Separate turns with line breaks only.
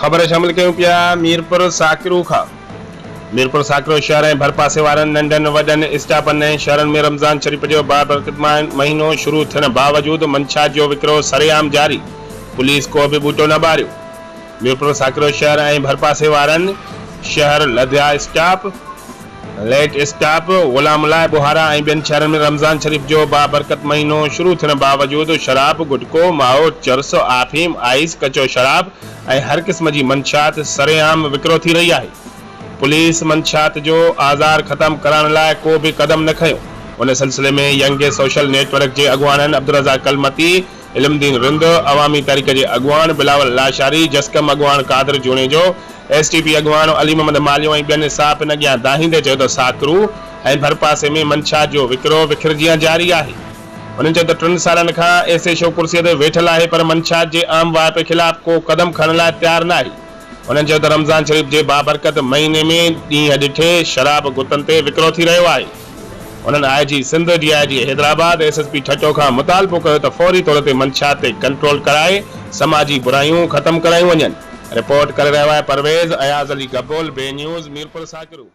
ख़बर शामिल कयूं पिया मीरपुर साकिरू खां। मीरपुर साकिरो शहर ऐं भरपासे वारनि नंढनि वॾनि स्टाफनि ऐं शहरनि में रमज़ान शरीफ़ जो बाबरकत महीनो शुरू थियण बावजूदि मंछात जो विकिरो सरेआम जारी। पुलिस को बि ॿूटो न ॿारियो। मीरपुर साकिरो शहर ऐं भरपासे वारनि शहर लधिया स्टाफ लेट स्टाफ गुलामलाए बुहारा ऐं ॿियनि शहरनि में रमज़ान शरीफ़ जो बाबरकत महीनो शुरू थियण बावजूदि शराब गुटको माओ चरस आफीम आइस कचो शराब ऐं हर क़िस्म जी मंशात सरेआम विकिरो थी रही आहे। पुलिस मंशात जो आज़ार ख़त्म करण लाइ को बि क़दम न खयो। उन सिलसिले में यंग सोशल नेटवर्क के अगवान अब्दुल रज़ाक कलमती, इल्मुद्दीन रिंद, अवामी तहरीक के अगवान बिलावल लाशारी, जस्कम अगवान कादर जूनेजो, STP अगवान अली मोहम्मद मालियो ऐं ॿियनि साफ़ इन अॻियां दाहींदे चयो त साकिरू ऐं भरपासे में मंछात जो विकिरो विखिरजियां जारी आहे। उन्हनि चयो त 3 सालनि खां ऐसे शो कुर्सीअ ते वेठल आहे पर मंछात जे आम वाइपे खिलाफ़ को क़दम खणण लाइ तयारु न आहे। उन्हनि चयो त रमज़ान शरीफ़ जे बाबरकत महीने में ॾींहं ॾिठे शराब गुतनि ते विकिरो थी रहियो आहे। उन्हनि IG Sindh, DIG Hyderabad, SSP ठठो खां मुतालबो कयो त फौरी तौर ते मंछात ते कंट्रोल कराए समाजी बुरायूं ख़त्म करायूं वञनि। रिपोर्ट करे रहियो आहे परवेज़ अयाज़ अली गब्बोल, बे न्यूज़, मीरपुर साकिरू।